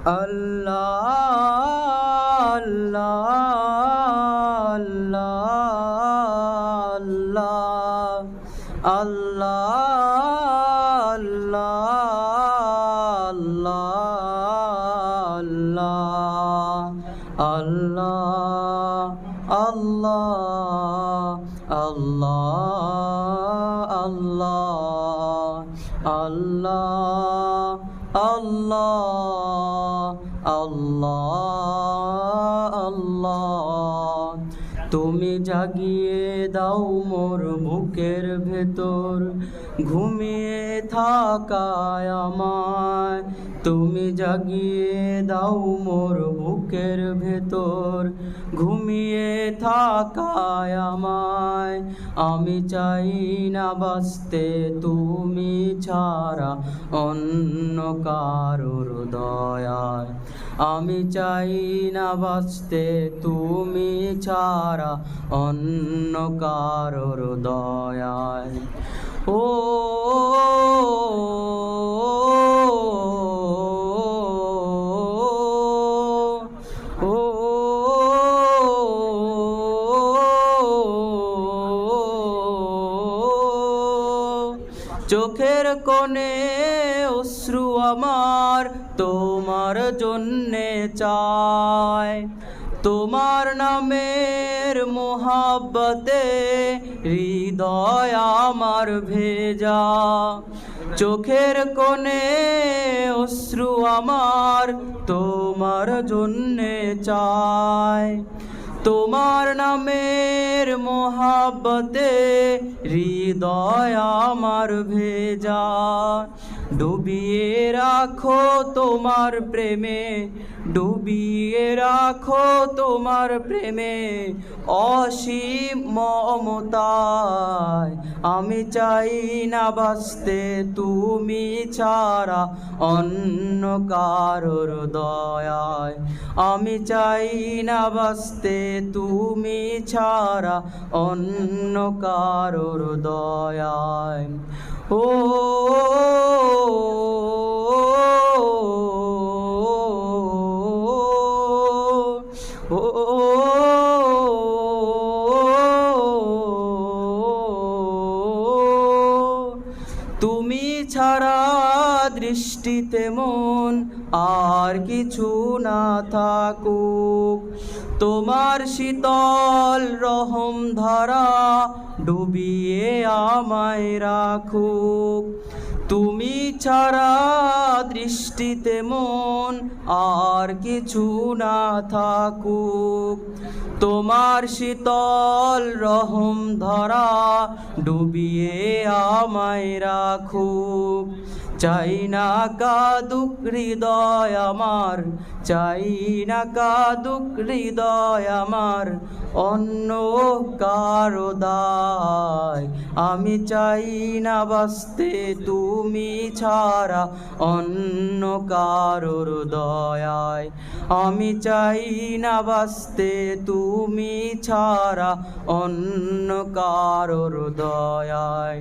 আল্লাহ আল্লাহ আল্লাহ আল্লাহ আল্লাহ আল্লাহ আল্লাহ আল্লাহ আল্লাহ আল্লাহ আল্লাহ আল্লাহ তুমি জাগিয়ে দাও মোর বুকের ভেতর ঘুমিয়ে থাকায় আমায়, তুমি জাগিয়ে দাও মোর বুকের ভেতর ঘুমিয়ে থাকায় আমায়। আমি চাই না বাঁচতে তুমি ছাড়া অন্য কারোর দয়ায়, আমি চাই না বাঁচতে তুমি ছাড়া অন্য কারোর দয়ায়। ও চোখের কোণে অশ্রু আমার তোমার জন্যে চায়, তোমার নামের মোহাব্বতে হৃদয় আমার ভেজা। চোখের কোণে অশ্রু আমার তোমার জন্যে চায়, তোমার নামের মোহাব্বতে হৃদয় আমার ভেজা। ডুবিয়ে রাখো তোমার প্রেমে, ডুবিয়ে রাখো তোমার প্রেমে অসীম মমতায়। আমি চাই না বাঁচতে তুমি ছাড়া অন্য কারোর দয়ায়, আমি চাই না বাঁচতে তুমি ছাড়া অন্য কারোর দয়ায়। ও তুমি ছাড়া দৃষ্টিতে মন আর কিছু না থাকুক, তোমার শীতল রহম ধারা ডুবিয়ে আমায় রাখুক। তুমি ছাড়া দৃষ্টিতে মন আর কিছু না থাকুক, তোমার শীতল রহম ধরা ডুবিয়ে আমায় রাখুক। চাই না কাদুক হৃদয় আমার, চাই না কাদুক হৃদয় আমার অন্য কারো দায়। আমি চাই না বাঁচতে তুমি ছাড়া অন্য কারোর দয়ায়, আমি চাই না বাঁচতে তুমি ছাড়া অন্য কারোর দয়ায়।